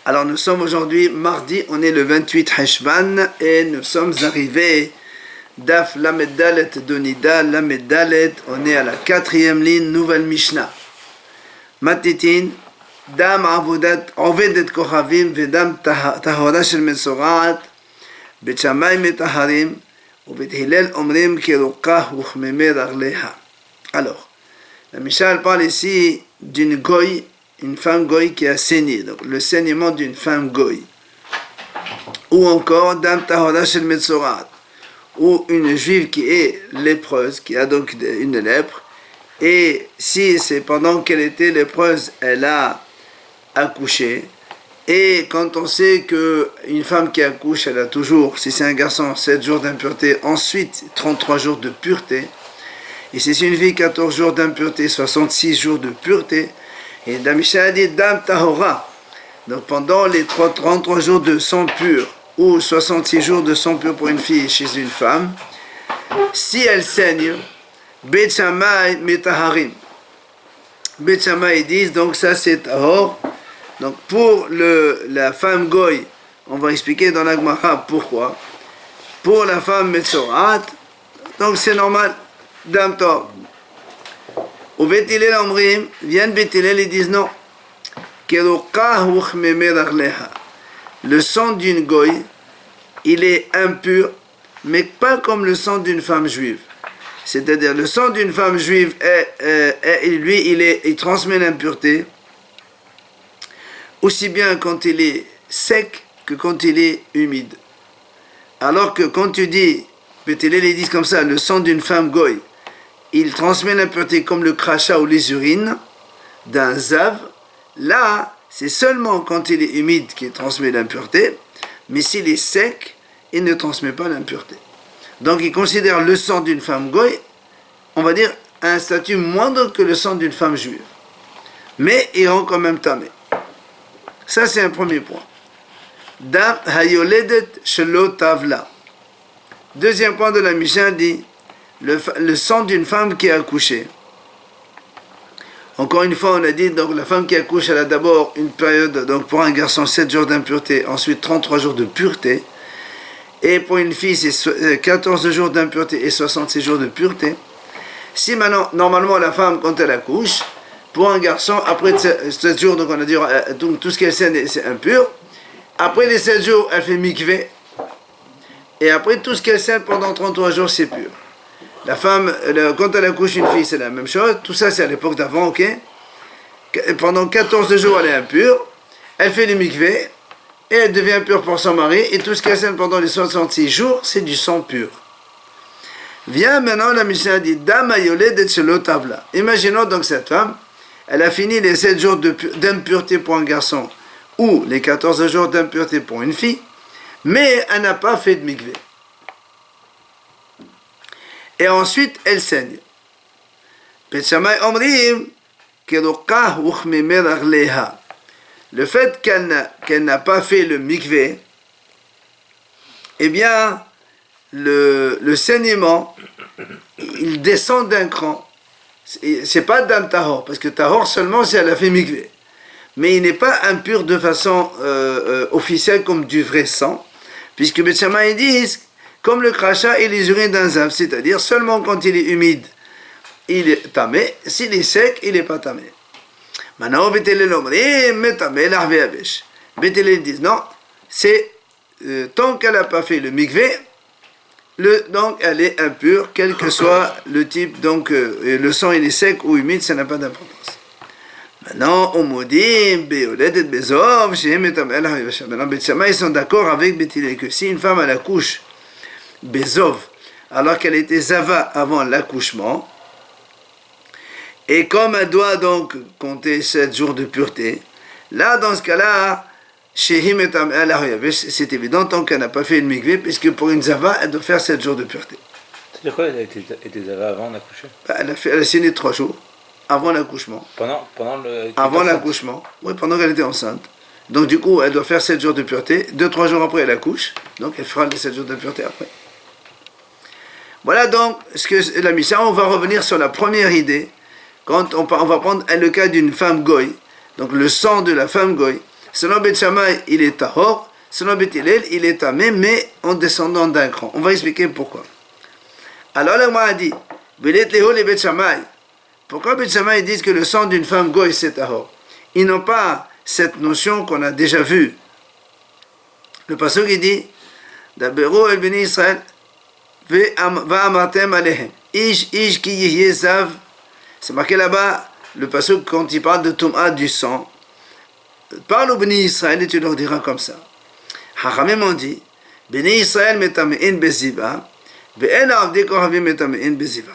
Alors nous sommes aujourd'hui mardi, on est le 28 Heshvan et nous sommes arrivés Daf Lamed Dalet Donida Lamed Dalet, on est à la 4e ligne, nouvelle Mishnah. Matitin, Dam Avodat Ovedet Kohavim Vedam Tahora Shel Mesorat Bet Shammai Metaharim Uvet Hillel Omrim Kirukah Uchmeme Ragleha. Alors, la Mishnah parle ici d'une goy, une femme goy qui a saigné, donc le saignement d'une femme goy. Ou encore Dam Tahora Shel Mesorat, ou une juive qui est lépreuse, qui a donc une lèpre, et si c'est pendant qu'elle était lépreuse, elle a accouché, et quand on sait qu'une femme qui accouche, elle a toujours, si c'est un garçon, 7 jours d'impureté, ensuite 33 jours de pureté, et si c'est une fille, 14 jours d'impureté, 66 jours de pureté, et la Mishnah a dit Dam Tahora, donc pendant les 33 jours de sang pur, ou 66 jours de sang pur pour une fille chez une femme, si elle saigne, Bet Shammai Metaharim. Bet Shammai disent, donc ça c'est tahor. Donc pour la femme goy, on va expliquer dans la Gemara pourquoi. Pour la femme Metzorat, donc c'est normal, Dam Tor. Au Bet Hillel Omrim, viennent Bet Hillel et disent non. Kerokah uchmeme ragleha. Le sang d'une goy, il est impur, mais pas comme le sang d'une femme juive. C'est-à-dire, le sang d'une femme juive, il transmet l'impureté, aussi bien quand il est sec que quand il est humide. Alors que quand tu dis, les disent comme ça, le sang d'une femme goy, il transmet l'impureté comme le crachat ou les urines d'un zav, là, c'est seulement quand il est humide qu'il transmet l'impureté, mais s'il est sec, il ne transmet pas l'impureté. Donc il considère le sang d'une femme goy, on va dire, à un statut moindre que le sang d'une femme juive. Mais il rend quand même tamé. Ça c'est un premier point. Dam hayoledet shelo tavla. Deuxième point de la Mishnah dit, le sang d'une femme qui a accouché. Encore une fois, on a dit, donc la femme qui accouche, elle a d'abord une période, donc pour un garçon, 7 jours d'impureté, ensuite 33 jours de pureté, et pour une fille, c'est 14 jours d'impureté et 66 jours de pureté. Si maintenant, normalement, la femme, quand elle accouche, pour un garçon, après 7 jours, donc on a dit, donc, tout ce qu'elle sait, c'est impur, après les 7 jours, elle fait mikvé, et après tout ce qu'elle sait pendant 33 jours, c'est pur. La femme, quand elle accouche une fille, c'est la même chose. Tout ça, c'est à l'époque d'avant, ok? Pendant 14 jours, elle est impure. Elle fait le mikvé. Et elle devient impure pour son mari. Et tout ce qu'elle sème pendant les 66 jours, c'est du sang pur. Vient maintenant, la Mishnah dit, Dama yoledet shelo tavla. Imaginons donc cette femme, elle a fini les 7 jours d'impureté pour un garçon, ou les 14 jours d'impureté pour une fille, mais elle n'a pas fait de mikvé. Et ensuite, elle saigne. Bet Shammai Omrim, Kerokah uchmeme ragleha. Le fait qu'elle n'a pas fait le mikvé, eh bien, le saignement, il descend d'un cran. C'est pas Dam Tahor, parce que Tahor seulement si elle a fait mikvé. Mais il n'est pas impur de façon officielle comme du vrai sang, puisque Bet Shammai disent, comme le crachat et les urines d'un zav, c'est-à-dire seulement quand il est humide, il est tamé, s'il est sec, il n'est pas tamé. Maintenant, Bet Hillel Omrim, metamé l'arvé avesh. Bet Hillel disent non, c'est tant qu'elle n'a pas fait le mikvé, donc elle est impure, quel que soit le type, donc le sang il est sec ou humide, ça n'a pas d'importance. Maintenant, on me dit, Beolet et Bezov, chez metamé l'arvé avesh. Maintenant, Bet Shammai, ils sont d'accord avec Bet Hillel que si une femme à la couche, Bezov, alors qu'elle était Zava avant l'accouchement, et comme elle doit donc compter 7 jours de pureté, là, dans ce cas-là, c'est évident tant qu'elle n'a pas fait une mikvé, puisque pour une Zava, elle doit faire 7 jours de pureté. C'est-à-dire quoi, elle était Zava avant d'accoucher? Elle a saigné 3 jours, avant l'accouchement. Avant l'accouchement, oui, pendant qu'elle était enceinte. Donc du coup, elle doit faire 7 jours de pureté, 2-3 jours après elle accouche, donc elle fera les 7 jours de pureté après. Voilà donc ce que la Mishnah. On va revenir sur la première idée, quand on va prendre le cas d'une femme goy, donc le sang de la femme goy, Selon Beth Shammai, il est tahor. Selon Beth Hillel, il est tamé, mais en descendant d'un cran. On va expliquer pourquoi. Alors là, moi, a dit, Belet Leho les Beth Shammai. Pourquoi Beth Shammai disent que le sang d'une femme goy c'est tahor? Ils n'ont pas cette notion qu'on a déjà vue. Le passage il dit, Daberu el beni Israël, va amatem alehem. Ish ki yihye zav. C'est marqué là-bas, le passage quand il parle de Tum'a du sang. Parle au Béni Israël et tu leur diras comme ça. Hachamim ont dit, Béni Israël metamein beziva, ve'en avdi kohavim metamein beziva.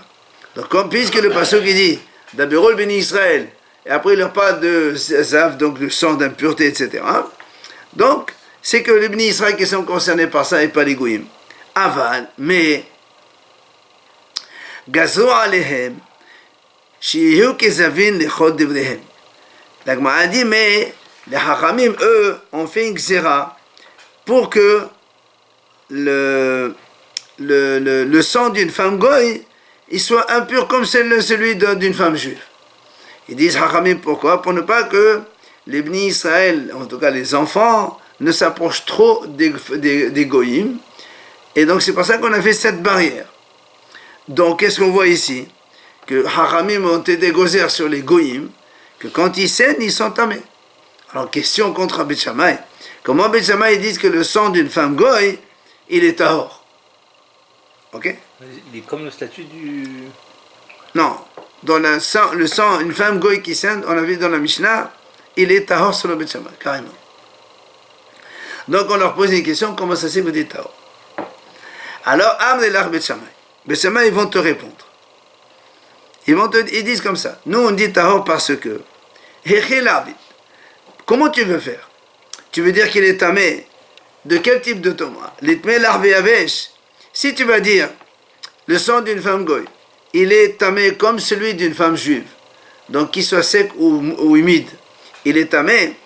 Donc, puisque le passage il dit, Daberol Béni Israël, et après il leur parle de zav, donc le sang d'impureté, etc. Donc, c'est que les Béni Israël qui sont concernés par ça et pas les goïms. Aval, mais, gazo alehem, shiyu kezavin lechot devrehem. L'Agma a dit, mais, les Hachamim, eux, ont fait une xéra pour que le sang d'une femme goy, il soit impur comme celui d'une femme juive. Ils disent Hachamim pourquoi? Pour ne pas que les Bni Israël, en tout cas les enfants, ne s'approchent trop des goyim. Et donc c'est pour ça qu'on a fait cette barrière. Donc qu'est-ce qu'on voit ici? Que Hachamim ont été gozer sur les goyim, que quand ils saignent, ils sont tamés. Alors, question contre Beth Shammai. Comment Beth Shammai disent que le sang d'une femme goy, il est tahor? Ok? Il est comme le statut du... Non. Dans le sang, une femme goy qui saigne, on a vu dans la Mishnah, il est tahor sur le Beth Shammai, carrément. Donc, on leur pose une question, comment ça c'est vous dites tahor? Alors, Amnelach Beth Shammai. Beth Shammai, ils vont te répondre. Ils disent comme ça. Nous, on dit tahor parce que... Comment tu veux faire? Tu veux dire qu'il est tamé? De quel type de toma? L'itmé larvé avesh. Si tu vas dire le sang d'une femme goy, il est tamé comme celui d'une femme juive, donc qu'il soit sec ou humide, il est tamé.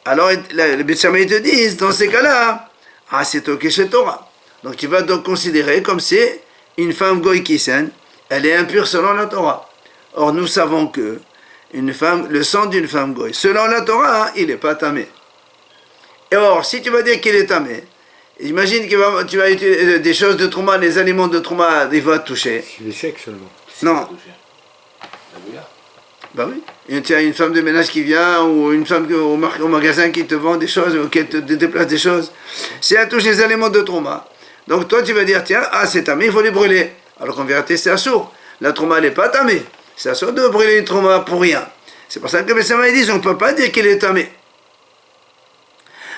Alors les Beth Shammai te disent, dans ces cas-là, ah c'est ok chez Torah. Donc tu vas donc considérer comme c'est une femme goy qui saigne, elle est impure selon la Torah. Or nous savons que le sang d'une femme goy, selon la Torah, il n'est pas tamé. Et or, si tu vas dire qu'il est tamé, imagine que tu vas utiliser des choses de trauma, les aliments de trauma, ils vont te toucher. Il est sec seulement. Non. Bah oui. Et tu as une femme de ménage qui vient, ou une femme au magasin qui te vend des choses, ou qui te déplace des choses. Si elle touche les aliments de trauma, donc toi tu vas dire, tiens, c'est tamé, il faut les brûler. Alors qu'en vérité, c'est assourd. La trauma, elle n'est pas tamée. C'est assourd de brûler une trauma pour rien. C'est pour ça que les Shammai disent, on ne peut pas dire qu'il est tamé.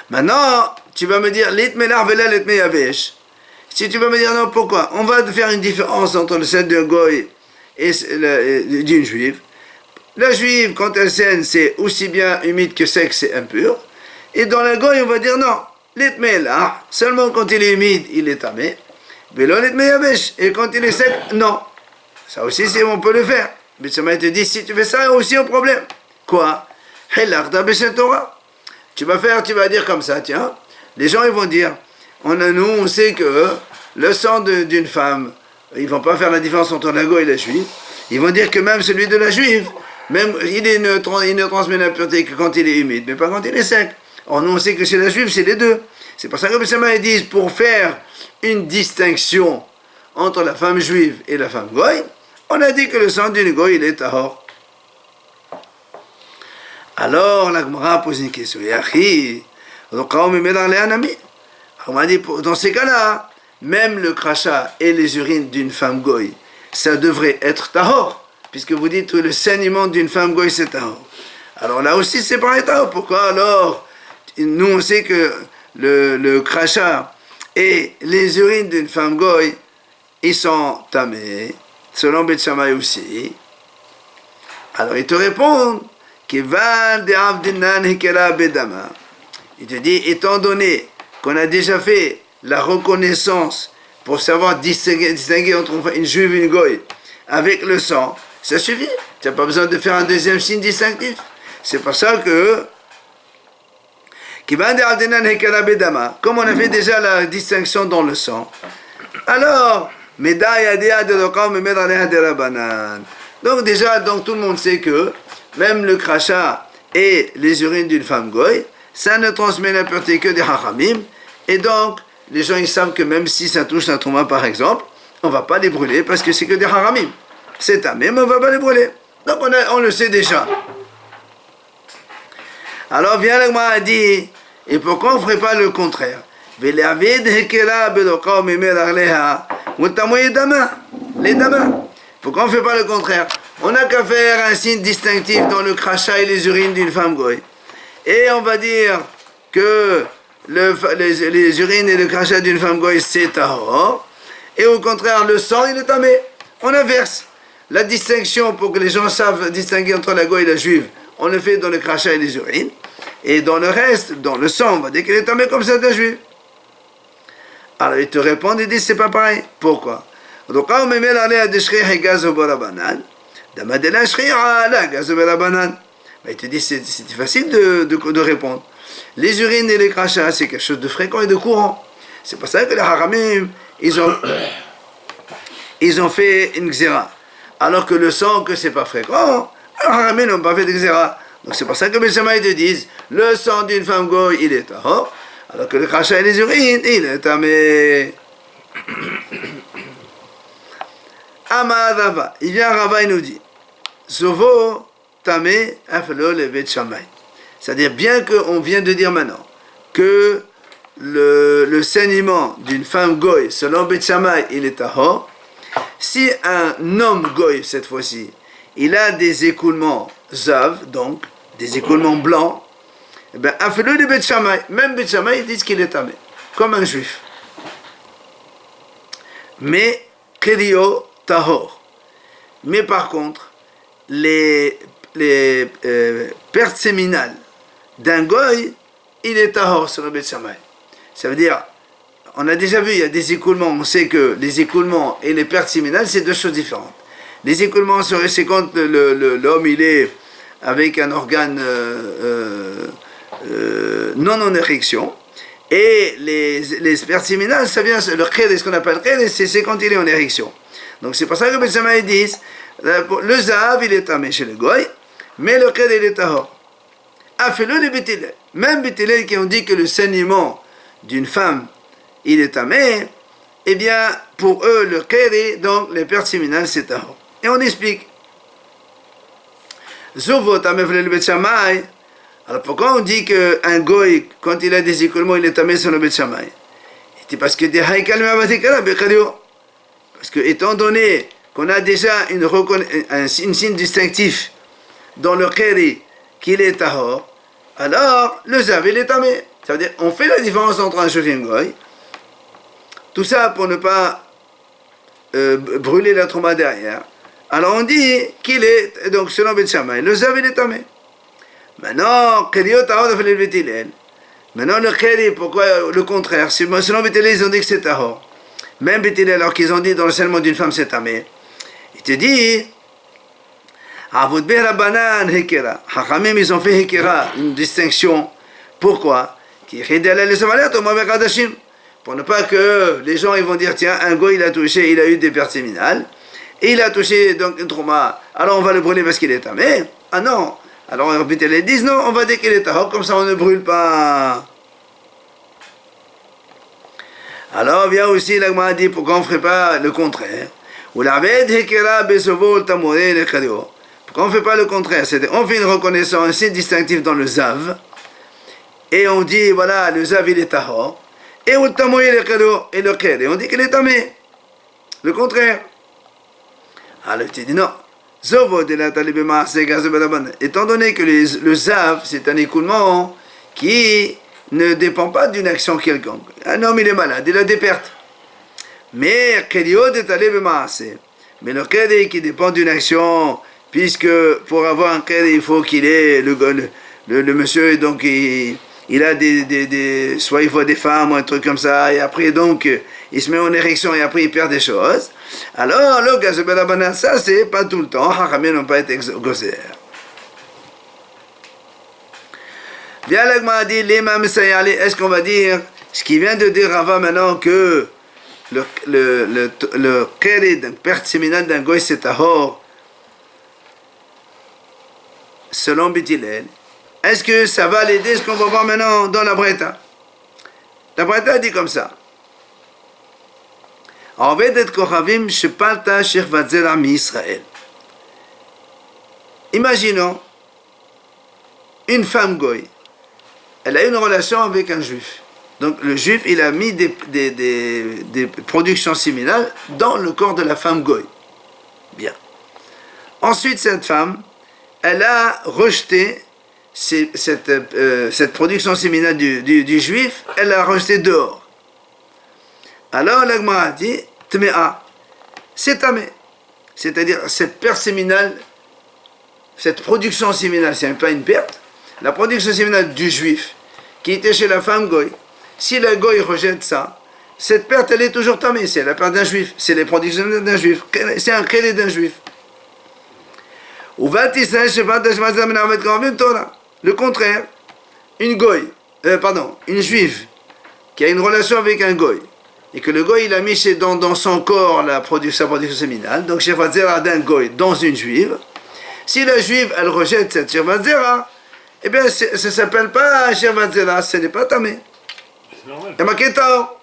Maintenant, tu vas me dire, l'itme larvela, l'itme yavesh. Si tu vas me dire, non, pourquoi? On va faire une différence entre le sel d'un goy et d'une juive. La juive, quand elle saigne, c'est aussi bien humide que sec, c'est impur. Et dans la goy, on va dire, non, l'itme là, seulement quand il est humide, il est tamé. Velo l'itme yavesh. Et quand il est sec, non. Ça aussi, on peut le faire. Mais ça m'a été dit, si tu fais ça, aussi un problème. Quoi? Torah. Tu vas dire comme ça, tiens. Les gens, ils vont dire, on sait que le sang d'une femme, ils vont pas faire la différence entre la goy et la juive. Ils vont dire que même celui de la juive, même il ne transmet l'impureté que quand il est humide, mais pas quand il est sec. Or, nous, on sait que chez la juive, c'est les deux. C'est pour ça que les Shammai disent, pour faire une distinction entre la femme juive et la femme goy, on a dit que le sang d'une goy, il est tahor. Alors, la Gemara pose une question. On m'a dit, dans ces cas-là, même le crachat et les urines d'une femme goy, ça devrait être tahor, puisque vous dites que le saignement d'une femme goy, c'est tahor. Alors là aussi, c'est pas tahor. Pourquoi alors? Nous, on sait que le crachat et les urines d'une femme goy, ils sont tamés, selon Beth Shammai aussi. Alors, ils te répondent, il te dit, étant donné qu'on a déjà fait la reconnaissance pour savoir distinguer entre une juive et une goy avec le sang, ça suffit. Tu n'as pas besoin de faire un deuxième signe distinctif. C'est pour ça que, comme on a fait déjà la distinction dans le sang, alors, donc déjà, tout le monde sait que même le crachat et les urines d'une femme goy, ça ne transmet la pureté que des hachamim, et donc les gens ils savent que même si ça touche la trouma par exemple, on ne va pas les brûler parce que c'est que des hachamim. C'est tamé, mais on ne va pas les brûler. Donc on le sait déjà. Alors vient l'Agma a dit, et pourquoi on ne ferait pas le contraire? Les damas. Pourquoi on ne fait pas le contraire? On n'a qu'à faire un signe distinctif dans le crachat et les urines d'une femme goy. Et on va dire que les urines et le crachat d'une femme goy c'est tahor. Et au contraire, le sang il est tamé. On inverse. La distinction pour que les gens savent distinguer entre la goy et la juive, on le fait dans le crachat et les urines. Et dans le reste, dans le sang, on va dire qu'elle est tamée comme ça la juive. Alors ils te répondent, ils disent c'est pas pareil. Pourquoi? Donc quand on me met l'aller à déchirer un gaz au barabanan, d'amadela shrir à la gaz au barabanan. Il te dit c'est facile de répondre. Les urines et les crachats, c'est quelque chose de fréquent et de courant. C'est pour ça que les haramim, ils ont fait une xéra. Alors que le sang, que c'est pas fréquent, les haramim n'ont pas fait de xéra. Donc c'est pour ça que mes Shammai te disent, le sang d'une femme goy, il est tahor, alors que le crachat et les urines, il est tamé. Amar Rava, il vient Rava, il nous dit, Zovo tamé afelo le Bet Shammai. C'est-à-dire, bien qu'on vient de dire maintenant que le saignement d'une femme goy, selon Bet Shammai, il est tahor, si un homme goy, cette fois-ci, il a des écoulements zav, donc des écoulements blancs, eh bien, afelo le Bet Shammai, même Bet Shammai, ils disent qu'il est tamé, comme un juif. Mais, Kerio tahor. Mais par contre, les pertes séminales d'un goy, il est tahor sur le Bet Shammai. Ça veut dire, on a déjà vu, il y a des écoulements, on sait que les écoulements et les pertes séminales, c'est deux choses différentes. Les écoulements c'est quand l'homme, il est avec un organe non en érection, et les pertes séminales, ça vient, le khel, ce qu'on appelle khel, c'est quand il est en érection. Donc c'est pour ça que les Shammai disent, le zahav, il est tamé chez le goy, mais le khel, il est tahor. Afelo le Bet Hillel. Même Bet Hillel qui ont dit que le saignement d'une femme, il est tamé, eh bien, pour eux, le khel, donc les pertes séminales, c'est tahor. Et on explique. Zovo tamé afelo le Bet Shammai. Alors pourquoi on dit qu'un goy, quand il a des écoulements, il est tamé sur le Bet Shammai? C'est parce que des haïkal me'avatikala bechadio. Parce que, étant donné qu'on a déjà un signe distinctif dans le kheri qu'il est tahor, alors le zav il est tamé. Ça veut dire, on fait la différence entre un juif et un goy. Tout ça pour ne pas brûler la trauma derrière. Alors on dit qu'il est, donc selon Bet Shammai, le zav il est tamé. Maintenant, maintenant le kheri, pourquoi le contraire? Selon Bet Hillel, ils ont dit que c'est tahor. Même Bet Hillel, alors qu'ils ont dit dans le saignement d'une femme c'est tamé, il te dit, Avot Berabanan Hekera. Hachamim, ils ont fait Hekera, une distinction. Pourquoi? Pour ne pas que les gens ils vont dire, tiens, un goy il a touché, il a eu des pertes séminales, et il a touché donc une trauma, alors on va le brûler parce qu'il est tamé. Ah non. Alors Bet Hillel disent, non, on va dire qu'il est tahor, comme ça on ne brûle pas. Alors vient aussi l'Agma dit pourquoi on ne ferait pas le contraire. Pourquoi on ne fait pas le contraire? C'est-à-dire on fait une reconnaissance, un signe distinctif dans le zav, et on dit voilà le zav il est tahor, et le khel, et on dit qu'il est tamé. Le contraire. Alors tu dis non. Étant donné que le zav c'est un écoulement qui ne dépend pas d'une action quelconque. Un homme il est malade, il a des pertes. Mais le khel qui dépend d'une action, puisque pour avoir un khel il faut qu'il ait le monsieur, donc il a soit il voit des femmes ou un truc comme ça, et après donc il se met en érection et après il perd des choses. Alors le gaz de ça c'est pas tout le temps, Hachamim n'ont pas été gozer. Bien l'Agma dit, est-ce qu'on va dire, ce qui vient de dire Rava maintenant que le kheri d'une perte séminale d'un goy c'est tahor, selon Bet Hillel, est-ce que ça va l'aider, ce qu'on va voir maintenant dans la Breta? La Breta dit comme ça. Imaginons une femme goy. Elle a une relation avec un juif. Donc le juif, il a mis des productions similaires dans le corps de la femme goy. Bien. Ensuite, cette femme, elle a rejeté cette production séminale du juif, elle l'a rejetée dehors. Alors la Gemara dit, Tmea, c'est tamé. C'est-à-dire, cette perte séminale, cette production séminale, c'est pas une perte. La production séminale du juif, qui était chez la femme goy, si la goy rejette ça, cette perte, elle est toujours tamée. C'est la perte d'un juif, c'est les productions d'un juif, c'est un kélé d'un juif. Le contraire, une juive qui a une relation avec un goy et que le goy il a mis dans son corps sa production séminale, donc Shirvat Zera d'un goy dans une juive, si la juive elle rejette cette Shirvat Zera, eh bien ça ne s'appelle pas Shirvat Zera, ce n'est pas tamé. C'est marqué Tahor.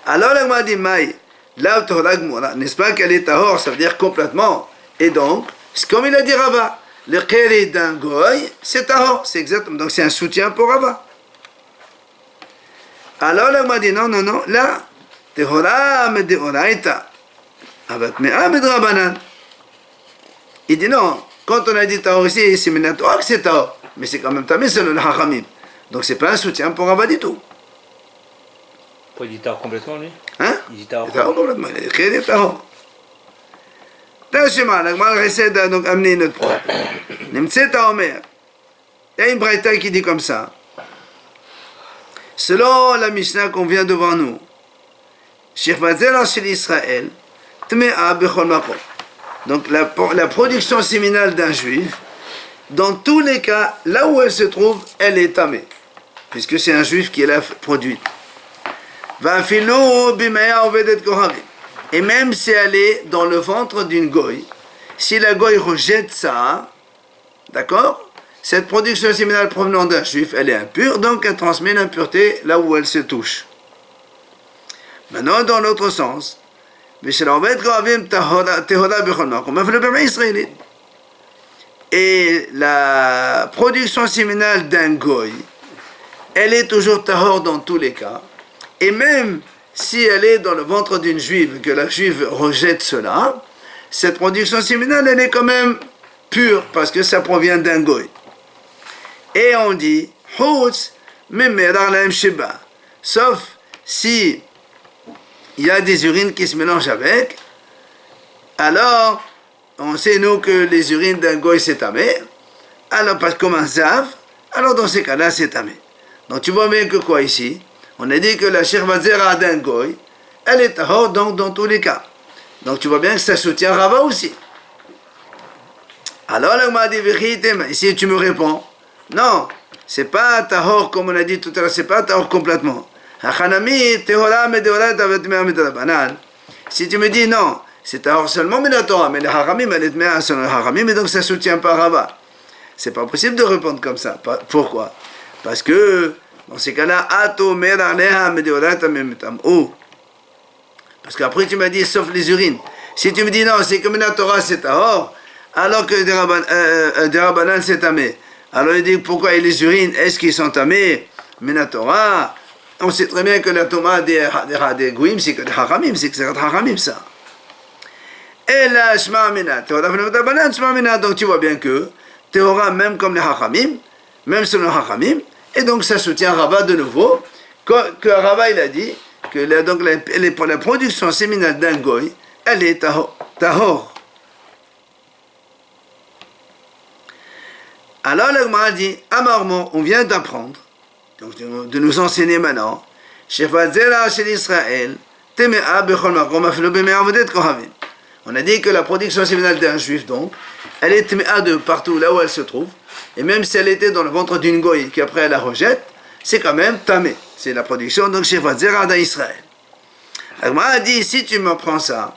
Alors la Gemara dit Maï. Là, n'est-ce pas qu'elle est tahor, ça veut dire complètement. Et donc, comme il a dit Rava, le kéré d'un goy, c'est tahor, c'est exactement. Donc c'est un soutien pour Rava. Alors là, on m'a dit non, là, tehora medeoraita, avec mea medrabanan. Il dit non, quand on a dit tahor ici, c'est minatoire que c'est tahor, mais c'est quand même tamé selon le hachamim. Donc c'est pas un soutien pour Rava du tout. Pourquoi il dit tahor complètement lui? Hein? Il dit tahor complètement. Il est tahor. Tashima, la Gemara essaie de donc amener notre preuve. Nimtseta Omer. Il y a une braïta qui dit comme ça. Selon la Mishnah qu'on vient de voir nous, Shirvazela chez l'Israël, Tmea bechol makom. Donc la production séminale d'un juif, dans tous les cas, là où elle se trouve, elle est tamée, puisque c'est un juif qui l'a produite. Et même si elle est dans le ventre d'une goy, si la goy rejette ça, d'accord, cette production séminale provenant d'un juif, elle est impure, donc elle transmet l'impureté là où elle se touche. Maintenant, dans l'autre sens, et la production séminale d'un goy, elle est toujours tahor dans tous les cas. Et même si elle est dans le ventre d'une juive, que la juive rejette cela, cette production séminale, elle est quand même pure, parce que ça provient d'un goy. Et on dit, sauf si il y a des urines qui se mélangent avec, alors on sait nous que les urines d'un goy c'est tamé, alors parce comme un zav, alors dans ces cas-là c'est tamé. Donc tu vois bien que quoi ici? On a dit que la Shirvat Zera d'un goy, elle est tahor donc dans tous les cas. Donc tu vois bien que ça soutient Rava aussi. Alors là, on m'a dit, ici tu me réponds, non, c'est pas tahor comme on a dit tout à l'heure, c'est pas tahor complètement. Si tu me dis non, c'est tahor seulement mais la Torah, mais le haramim, elle est mea selon le haramim, et donc ça soutient pas Rava. C'est pas possible de répondre comme ça. Pourquoi? Parce que dans ces cas-là, parce qu'après tu m'as dit sauf les urines. Si tu me dis non, c'est comme la Torah, c'est tahor, alors que des Rabbanan c'est tamé. Alors il dit pourquoi les urines, est-ce qu'ils sont tamés? Mais la Torah, on sait très bien que la Torah des Gouim, c'est que des Haramim, c'est que c'est Haramim ça. Et là, Shma Amina, donc tu vois bien que Théora, même comme les Haramim, même selon les Haramim, et donc ça soutient Rava de nouveau, que Rava il a dit que la production séminale d'un goy, elle est tahor. Alors la Gemara dit, Amarmo, on vient d'apprendre, donc de nous enseigner maintenant, on a dit que la production séminale d'un juif, donc, elle est tmea de partout là où elle se trouve, et même si elle était dans le ventre d'une goy, qui après elle la rejette, c'est quand même tamé. C'est la production, donc chez Zera d'Israël. La Gemara dit, si tu me prends ça,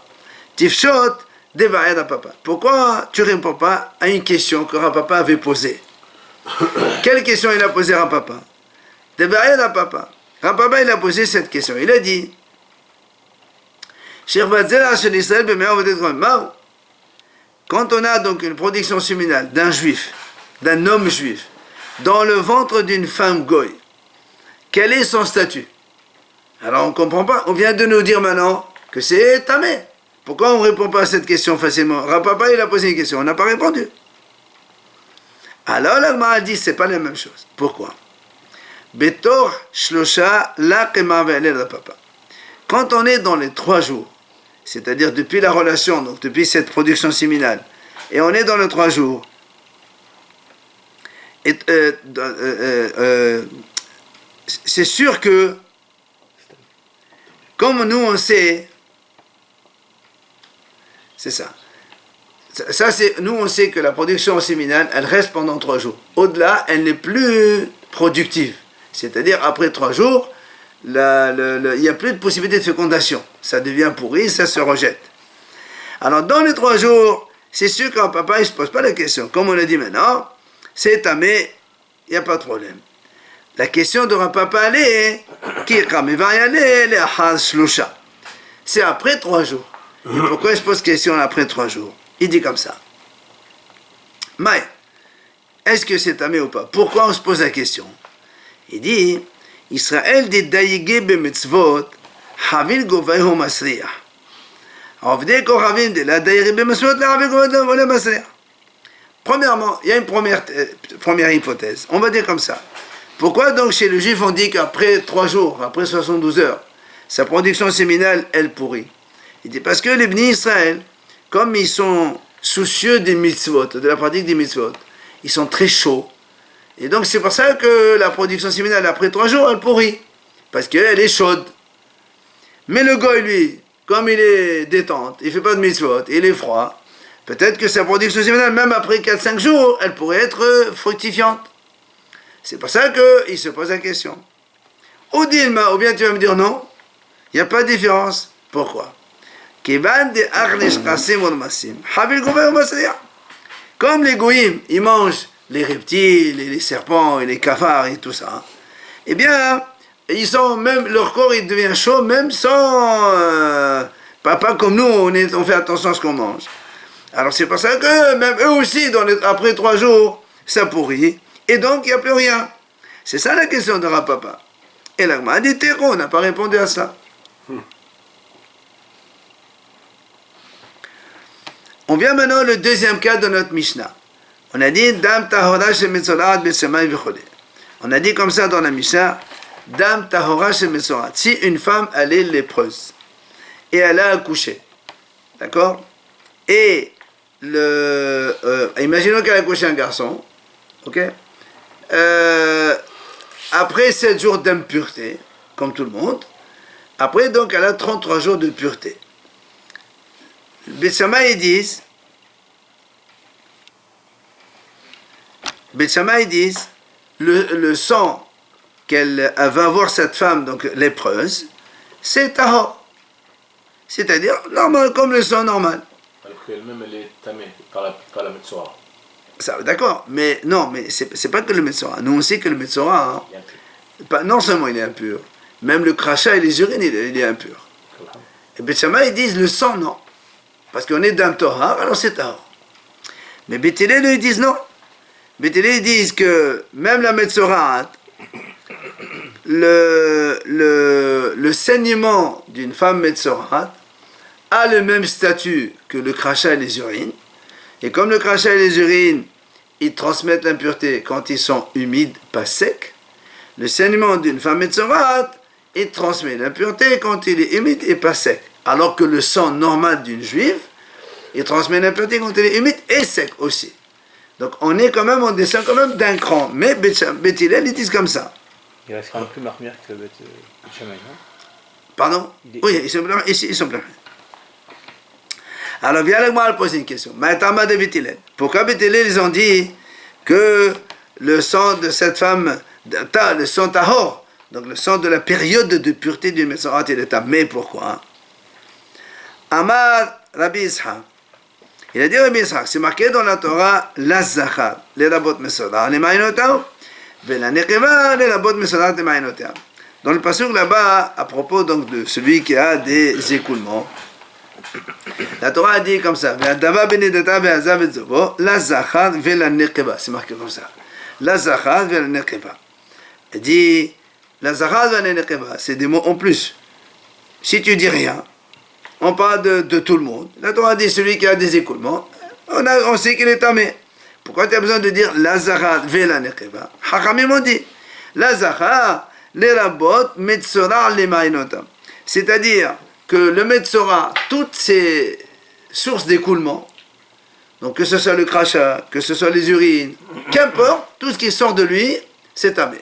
Tifshot, Devaïda papa. Pourquoi tu ne réponds pas à une question que Rapapa avait posée? Quelle question il a posée à Rapapa? Devaïda papa. Rapapa, il a posé cette question. Il a dit, quand on a donc une production séminale d'un juif, d'un homme juif, dans le ventre d'une femme goy, quel est son statut? Alors on ne comprend pas. On vient de nous dire maintenant que c'est tamé. Pourquoi on ne répond pas à cette question facilement? Rapapa, il a posé une question, on n'a pas répondu. Alors l'Agma a dit, c'est pas la même chose. Pourquoi? Betor shlosha la papa. Quand on est dans les 3 jours, c'est-à-dire depuis la relation, donc depuis cette production séminale, et on est dans les 3 jours, et, c'est sûr que, comme nous on sait, c'est ça. Ça c'est, nous on sait que la production séminale, elle reste pendant 3 jours. Au-delà, elle n'est plus productive. C'est-à-dire, après 3 jours, il n'y a plus de possibilité de fécondation. Ça devient pourri, ça se rejette. Alors, dans les 3 jours, c'est sûr qu'un papa, il ne se pose pas la question. Comme on l'a dit maintenant, c'est tamé, il n'y a pas de problème. La question de papa aller, c'est après 3 jours. Et pourquoi il se pose question après 3 jours? Il dit comme ça. Mais, est-ce que c'est tamé ou pas? Pourquoi on se pose la question? Il dit, Israël dit daïgé b'mitzvot, havil govaïho masriah. Avdé ko havil de la daïgé b'mitzvot, la havil govaïho masriah. Premièrement, il y a une première hypothèse. On va dire comme ça. Pourquoi donc chez le juif on dit qu'après 3 jours, après 72 heures, sa production séminale, elle pourrit? Il dit parce que les Bni Israël, comme ils sont soucieux des mitzvot, de la pratique des mitzvot, ils sont très chauds. Et donc c'est pour ça que la production séminale après 3 jours, elle pourrit. Parce qu'elle est chaude. Mais le goy, lui, comme il est détente, il ne fait pas de mitzvot, il est froid, peut-être que sa production séminale, même après 4-5 jours, elle pourrait être fructifiante. C'est pour ça qu'il se pose la question. Ou Dilma, ou bien tu vas me dire non, il n'y a pas de différence. Pourquoi? Comme les goyim, ils mangent les reptiles, et les serpents, et les cafards, et tout ça, eh bien, ils sont même, leur corps, il devient chaud, même sans... pas comme nous, on fait attention à ce qu'on mange. Alors c'est pour ça que, même eux aussi, après 3 jours, ça pourrit, et donc il n'y a plus rien. C'est ça la question de Rapapa. Et l'Agma a dit, on n'a pas répondu à ça. On vient maintenant au deuxième cas de notre Mishnah. On a dit Dam tahora shemetzorat besemay v'chole. On a dit comme ça dans la Mishnah Dam tahora shemetzorat. Si une femme elle est lépreuse et elle a accouché, d'accord? Et imaginons qu'elle a accouché un garçon, ok? Après 7 jours d'impureté, comme tout le monde, après donc elle a 33 jours de pureté. Beth-Shammai disent, le sang qu'elle va avoir cette femme, donc lépreuse, c'est tahor. C'est-à-dire normal, comme le sang normal. Alors qu'elle-même, elle est tamée par la Metzora. Ça, d'accord, mais non, mais c'est pas que le Metzora. Nous on sait que le Metzora, non seulement il est impur, même le crachat et les urines, il est impur. Et Beth-Shammai disent le sang, non. Parce qu'on est d'un Torah, alors c'est Tahor. Mais Beth Hillel, ils disent non. Beth Hillel, ils disent que même la Metzora, le saignement d'une femme Metzora a le même statut que le crachat et les urines. Et comme le crachat et les urines, ils transmettent l'impureté quand ils sont humides, pas secs, le saignement d'une femme Metzora, il transmet l'impureté quand il est humide et pas sec. Alors que le sang normal d'une juive, il transmet l'impureté quand il est humide et sec aussi. Donc on descend quand même d'un cran. Mais Beth Hillel, ils disent comme ça. Il reste quand même plus marmière que Beth Shammai, non? Pardon? Oui, ils sont plus. Alors viens avec moi à poser une question. Maïtama de Beth Hillel. Pourquoi Beth Hillel, ils ont dit que le sang de cette femme, le sang tahor, donc le sang de la période de pureté du Metzora, il est tamé? Pourquoi? Amar Rabbi Ishaq. Il a dit Rabbi Yitzhak, c'est marqué dans la Torah, la zachar, les rabot mesorar, les ma'inotav, et la nekeva, les rabot mesorar, les ma'inotav. Dans le passage là-bas, à propos donc de celui qui a des écoulements, la Torah a dit comme ça, la zachar, et la nekeva, c'est marqué comme ça. La zachar, et la nekeva. Il dit, la zachar, et la nekeva, c'est des mots en plus. Si tu dis rien, on parle de tout le monde. La Torah dit celui qui a des écoulements, on sait qu'il est tamé. Pourquoi tu as besoin de dire la zahar ve la nekeva? Hachamim ont dit la zahar les rabot metzora les ma'inotam. C'est-à-dire que le metzora, toutes ces sources d'écoulement, donc que ce soit le crachat, que ce soit les urines, qu'importe, tout ce qui sort de lui, c'est tamé.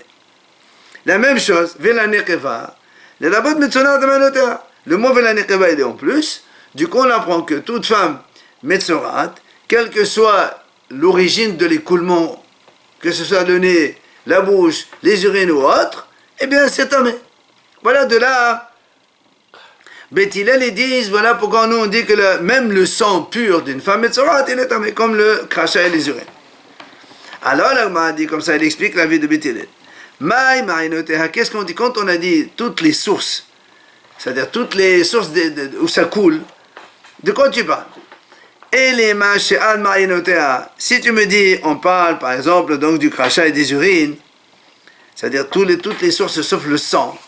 La même chose, ve la nekeva, les rabot metzora les ma'inotam. Le mot Velanekeva il est en plus, du coup on apprend que toute femme metzorat, quelle que soit l'origine de l'écoulement, que ce soit le nez, la bouche, les urines ou autre, eh bien c'est tamé. Voilà de là, Beth Hillel ils disent, voilà pourquoi nous on dit que même le sang pur d'une femme metzorat, il est tamé, comme le crachat et les urines. Alors là, on m'a dit comme ça, il explique la vie de Beth Hillel. Qu'est-ce qu'on dit quand on a dit toutes les sources? C'est-à-dire toutes les sources où ça coule. De quoi tu parles? Et les ma'ashe'ad ma'inotea. Si tu me dis, on parle par exemple donc du crachat et des urines, c'est-à-dire toutes les sources sauf le sang.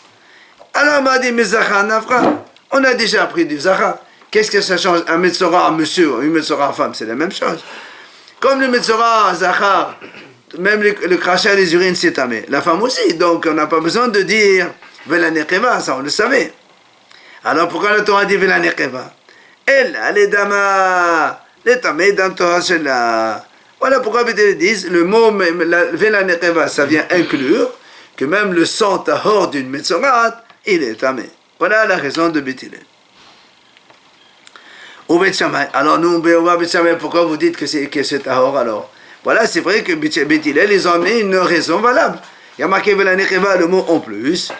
Alors on m'a dit, mais zachar nafra. On a déjà appris du zachar. Qu'est-ce que ça change? Un metzora, un monsieur, une metzora, femme, c'est la même chose. Comme le metzora, zachar, même le crachat et les urines, c'est tamé. La femme aussi. Donc on n'a pas besoin de dire, vela nekeva, ça on le savait. Alors pourquoi la Torah dit Vela Nekeva? Elle, les dama, les tamé dans Torah cela. Voilà pourquoi ils disent le mot Vela Nekeva, ça vient inclure que même le sang tahor d'une metzorat, il est tamé. Voilà la raison de Beth Hillel. Ou Beth Shammai. Alors nous, Beth Shammai, pourquoi vous dites que c'est tahor alors? Voilà, c'est vrai que Beth Hillel, ils ont amené une raison valable. Il y a marqué Vela Nekeva, le mot en plus,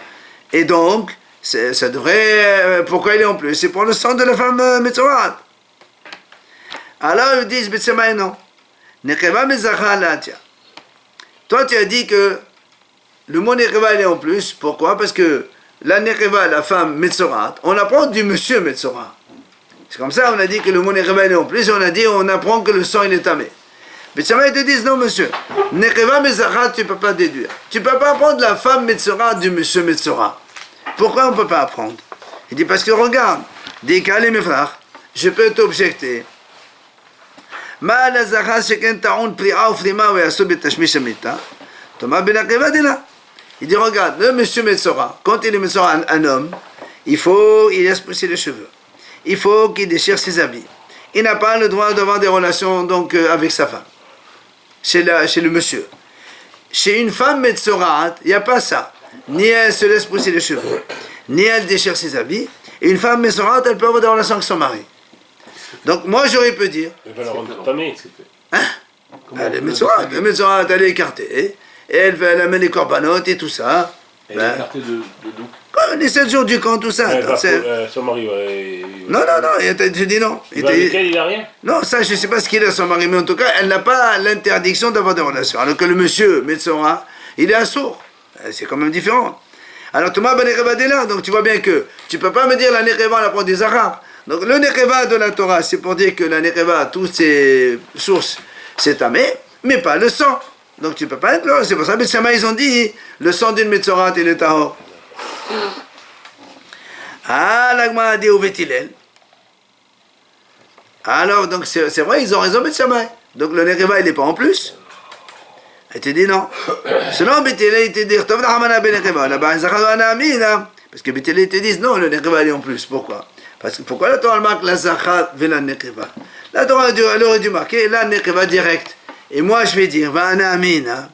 et donc, ça devrait... Pourquoi il est en plus? C'est pour le sang de la femme metzorat. Alors ils disent, Beth Shammai, non. Nekeva mezachar latia. Toi, tu as dit que le mot nekeva, il est en plus. Pourquoi? Parce que la nekeva, la femme metzorat, on apprend du monsieur metzorat. C'est comme ça, on a dit que le mot nekeva, il est en plus, et on apprend que le sang, il est tamé. Beth Shammai te disent, non, monsieur. Nekeva mezachar, tu ne peux pas déduire. Tu ne peux pas apprendre la femme metzorat du monsieur metzorat. Pourquoi on ne peut pas apprendre? Il dit parce que regarde, des calés mes frères, je peux t'objecter. Il dit regarde, le monsieur Metzora, quand il est Metzora un homme, il laisse pousser les cheveux. Il faut qu'il déchire ses habits. Il n'a pas le droit d'avoir des relations donc avec sa femme. Chez le monsieur. Chez une femme Metzora, il n'y a pas ça. Ni elle se laisse pousser les cheveux, ni elle déchire ses habits. Et une femme Metzora, elle peut avoir des relations avec son mari. Donc moi j'aurais pu dire. Elle va la rendre tamée, c'est fait. Hein? Elle est Metzora, elle est écartée. Et elle amène les corbanotes et tout ça. Elle est écartée de d'où? Comme les 7 jours du camp, tout ça. Son mari, Non, je dis non. Avec elle, il a rien? Non, ça, je ne sais pas ce qu'il a, son mari, mais en tout cas, elle n'a pas l'interdiction d'avoir des relations. Alors que le monsieur Metzora, il est assourd. C'est quand même différent. Alors, Thomas ben Nekeva est là, donc tu vois bien que tu ne peux pas me dire la Nekeva, la prend des Zahar. Donc, le Nekeva de la Torah, c'est pour dire que la Nekeva, toutes ses sources, c'est tamé, mais pas le sang. Donc, tu ne peux pas être là. C'est pour ça que les Shammai, ils ont dit le sang d'une Metzorat, il est tahor. Ah, l'Agma a dit au Beth Hillel. Alors, donc, c'est vrai, ils ont raison, Beth Shammai. Donc, le Nekeva, il n'est pas en plus. Il te dit non. Selon Beth Hillel, il te dit Tov Nahamana ben Nekeva. Là-bas, parce que Beth Hillel te dit non, le Nekeva, il est en plus. Pourquoi? Parce que pourquoi la Torah marque la Zachar vela Nekeva? La Torah, elle aurait dû marquer la Nekeva direct. Et moi, je vais dire Va'ana Amina.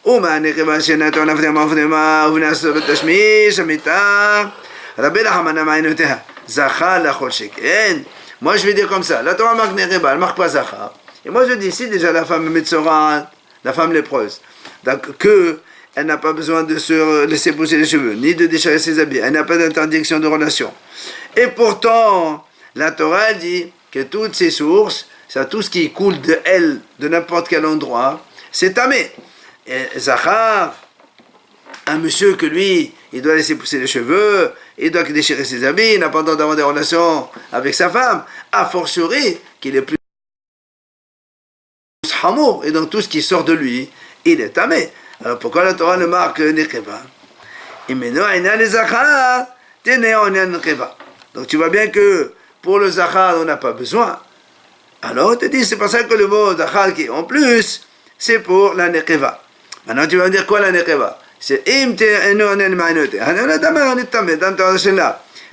Uma Nekeva Shenaton Avdema Avdema Unaso Betashmish Amita Rabbi Nahamana Ma'inoteha Zachar Lachol Sheken. Moi, je vais dire comme ça. La Torah marque Nekeva, elle marque pas Zachar. Et moi, je dis ici déjà la femme Metzora, la femme lépreuse, donc que elle n'a pas besoin de se laisser pousser les cheveux, ni de déchirer ses habits, elle n'a pas d'interdiction de relation. Et pourtant, la Torah dit que toutes ces sources, c'est tout ce qui coule de elle, de n'importe quel endroit, c'est tamé. Et Zachar, un monsieur que lui, il doit laisser pousser les cheveux, il doit déchirer ses habits, il n'a pas le droit d'avoir des relations avec sa femme, a fortiori qu'il est plus hamour, et donc tout ce qui sort de lui, il est tamé. Alors pourquoi la Torah le marque Nekeva? Donc tu vois bien que pour le Zachar, on n'a pas besoin. Alors on te dit, c'est pour ça que le mot Zachar qui est en plus, c'est pour la Nekeva. Maintenant tu vas me dire quoi la Nekeva? C'est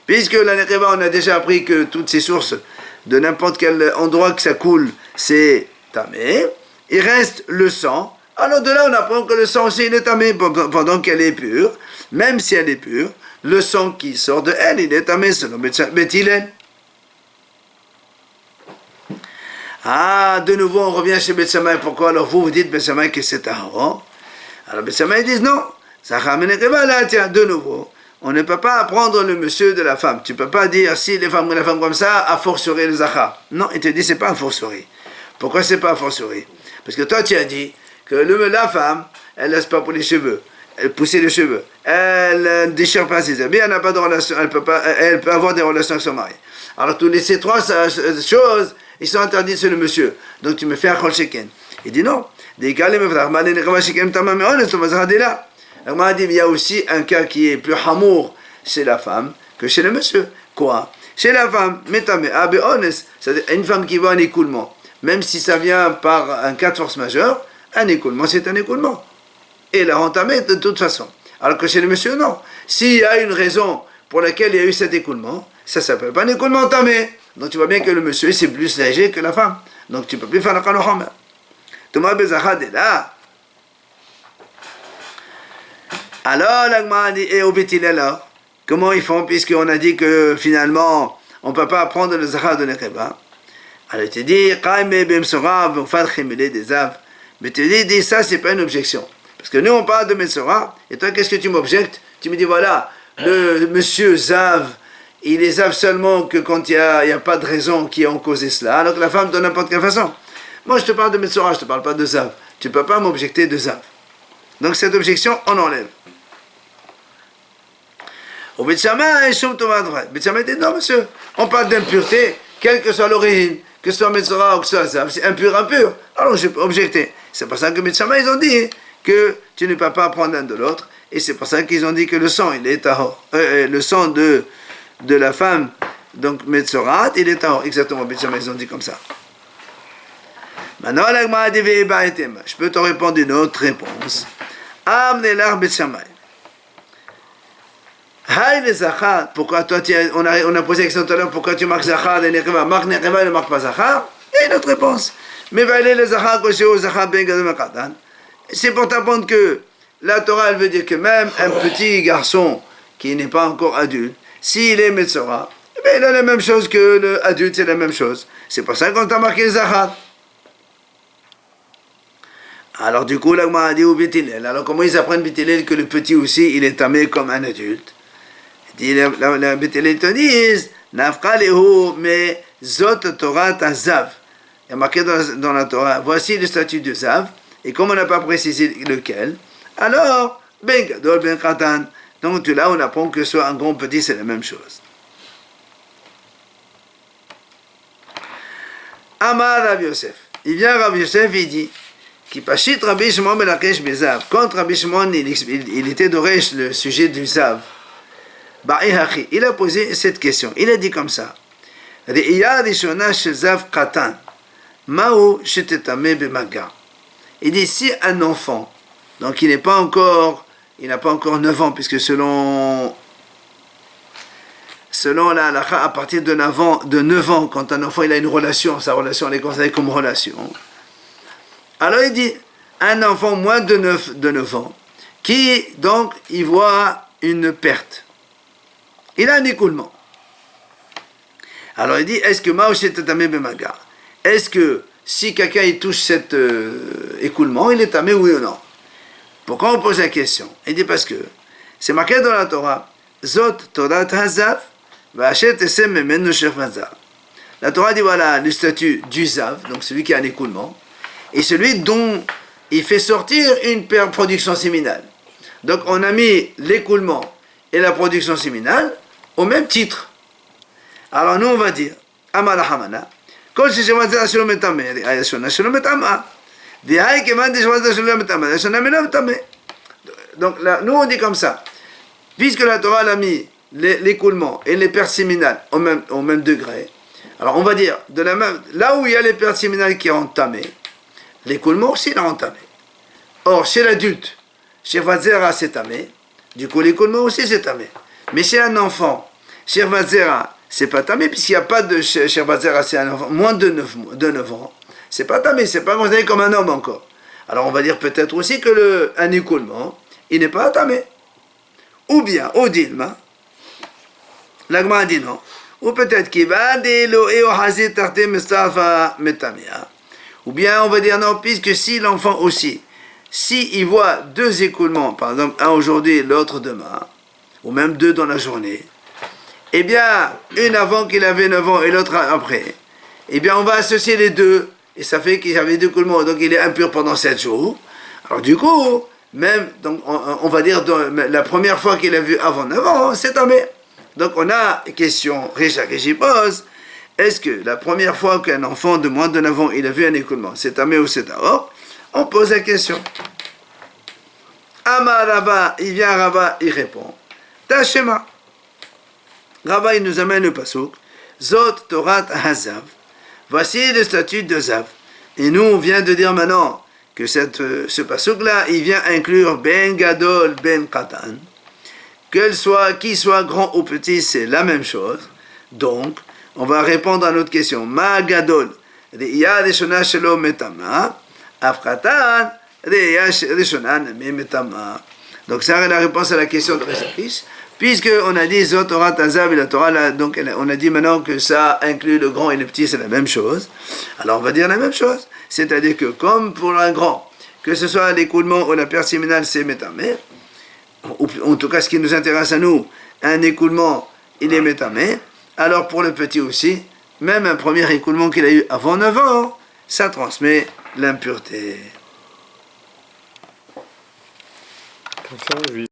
puisque la Nekeva, on a déjà appris que toutes ces sources, de n'importe quel endroit que ça coule, c'est tamé. Il reste le sang. Alors de là, on apprend que le sang aussi, il est tamé pendant qu'elle est pure. Même si elle est pure, le sang qui sort de elle, il est tamé selon Beth Hillel. Ah, de nouveau, on revient chez Beth Shammai. Pourquoi alors vous dites Beth Shammai que c'est Aaron? Alors Beth Shammai disent non. Zachar Menekeva, là, tiens, de nouveau. On ne peut pas apprendre le monsieur de la femme. Tu ne peux pas dire si les femmes ou la femme comme ça, a fortiori le Zachar. Non, il te dit c'est pas a fortiori. Pourquoi c'est pas a fortiori? Parce que toi tu as dit que la femme, elle laisse pas pour les cheveux, elle pousser les cheveux, elle ne déchire pas ses habits, elle n'a pas de relation, elle peut avoir des relations avec son mari. Alors ces trois choses, ils sont interdits sur le monsieur. Donc tu me fais un chol sheken. Il dit non. Il y a aussi un cas qui est plus hamour chez la femme que chez le monsieur. Quoi? Chez la femme, c'est-à-dire une femme qui voit un écoulement, même si ça vient par un cas de force majeure, un écoulement, c'est un écoulement. Et la entamée de toute façon. Alors que chez le monsieur, non. S'il y a une raison pour laquelle il y a eu cet écoulement, ça ne s'appelle pas un écoulement entamé. Donc tu vois bien que le monsieur, c'est plus léger que la femme. Donc tu ne peux plus faire la kanohama. Thomas Bezachad est là. Alors, l'Agma dit, et au Bétil alors, comment ils font, puisqu'on a dit que finalement, on ne peut pas apprendre le Zachar de Nekeba. Alors, il te dit, mais tu dis, ça, c'est pas une objection. Parce que nous, on parle de Metsora, et toi, qu'est-ce que tu m'objectes? Tu me dis, voilà, le monsieur Zav, il est Zav seulement que quand il n'y a pas de raison qui a causé cela, alors que la femme, de n'importe quelle façon. Moi, je te parle de Metsora, je ne te parle pas de Zav. Tu ne peux pas m'objecter de Zav. Donc, cette objection, on enlève. Au Bet Shammai, Bet Shammai dit, non, monsieur, on parle d'impureté, quelle que soit l'origine, que ce soit Metsora ou que ce soit Zav, c'est impur. Alors, je peux objecter. C'est pour ça que Bet Shammai, ils ont dit que tu ne peux pas prendre l'un de l'autre, et c'est pour ça qu'ils ont dit que le sang, il est tahor. Le sang de la femme, donc Metzorat, il est tahor. Exactement, Bet Shammai, ils ont dit comme ça. Maintenant, je peux te répondre une autre réponse. Amnelar Bet Shammai. Pourquoi toi, on a posé la question tout à l'heure, pourquoi tu marques Zachar et Nekeva? Marque Nekeva, ne marque pas Zachar? Et notre réponse. Mais va aller le Zachar, Zachar ben Gadol Makatan. C'est pour t'apprendre que la Torah, elle veut dire que même un petit garçon qui n'est pas encore adulte, s'il est Metzora, il a la même chose que l'adulte, c'est la même chose. C'est pour ça qu'on t'a marqué Zachar. Alors du coup, l'Agma a dit au Bétilel. Alors comment ils apprennent Bétilel que le petit aussi, il est tamé comme un adulte? Il dit, la Bétilel te dit, Nafka lehu me zot Torah Zav. Il y a marqué dans la Torah, voici le statut de Zav. Et comme on n'a pas précisé lequel, alors, ben gadol, ben katan. Donc là, on apprend que soit un grand petit, c'est la même chose. Amar Rav Yosef. Il vient Rav Yosef, il dit, qui pachit Rabbi Shimon ben Lakish bezav. Quand Rabbi Shimon, il était d'Oresh, le sujet du Zav, il a posé cette question. Il a dit comme ça. Re'iyah rishona shel Zav katan. Ma'u shetetame b'maga. Il dit, si un enfant, donc il n'a pas encore 9 ans, puisque selon la halakha, à partir de 9 ans, quand un enfant il a une relation, sa relation elle est considérée comme relation. Alors il dit, un enfant moins de 9 ans, qui donc il voit une perte. Il a un écoulement. Alors il dit, est-ce que Maoshe Tatame Bemaga? Est-ce que si quelqu'un il touche cet écoulement, il est tamé, oui ou non? Pourquoi on pose la question? Il dit parce que c'est marqué dans la Torah, Zot Torah Hazav, Vachet Esem Memenu Shef Hazav. La Torah dit voilà le statut du Zav, donc celui qui a un écoulement, et celui dont il fait sortir une production séminale. Donc on a mis l'écoulement et la production séminale au même titre. Alors nous on va dire, Amar Hamana, Kol Shishemazera Shalom Etame, Ayashona Shalom Etama, Dihaï Keman Dishwazera Shalom Etama, Ayashona Melom Etame. Donc là, nous on dit comme ça, puisque la Torah a mis l'écoulement et les pertes séminales au même degré, alors on va dire, là où il y a les pertes séminales qui ont entamé, l'écoulement aussi l'a entamé. Or, chez l'adulte, chez Vazera c'est tamé, du coup l'écoulement aussi c'est tamé. Mais chez un enfant, chez Vazera, c'est pas tamé, puisqu'il n'y a pas de chez Vazera, c'est un enfant, moins de 9 ans, c'est pas tamé, c'est pas considéré comme un homme encore. Alors on va dire peut-être aussi que un écoulement, il n'est pas tamé. Ou bien, au Dilma, l'Agma dit non. Ou peut-être qu'il va ou bien on va dire non, puisque si l'enfant aussi, si il voit 2 écoulements, par exemple un aujourd'hui, l'autre demain, ou même 2 dans la journée, eh bien, une avant qu'il avait 9 ans et l'autre après, eh bien on va associer les deux, et ça fait qu'il avait 2 écoulements, donc il est impur pendant 7 jours. Alors du coup, même, donc on va dire la première fois qu'il a vu avant 9 ans, c'est tamé. Donc on a une question Récha que j'y pose. Est-ce que la première fois qu'un enfant de moins de 9 ans il a vu un écoulement, c'est tamé ou c'est tahor? On pose la question. Amar Rava, il vient Rava, il répond. Tashema. Rava il nous amène le pasuk. Zot Torat Hazav. Voici le statut de Zav. Et nous on vient de dire maintenant que ce pasuk là, il vient inclure Ben Gadol, Ben Katan. Qu'il soit grand ou petit, c'est la même chose. Donc, on va répondre à notre question. Ma gadol, re'ya rishona shelo metama, afkatan, re'ya rishona nami metama. Donc, ça c'est la réponse à la question de Réchakish. Puisque on a dit Zot Torah Tazav et la Torah, là, donc on a dit maintenant que ça inclut le grand et le petit, c'est la même chose. Alors, on va dire la même chose. C'est-à-dire que comme pour un grand, que ce soit l'écoulement ou la perte séminale, c'est métamé, en tout cas ce qui nous intéresse à nous, un écoulement, il est métamé, alors pour le petit aussi, même un premier écoulement qu'il a eu avant 9 ans, ça transmet l'impureté. Comme ça, oui.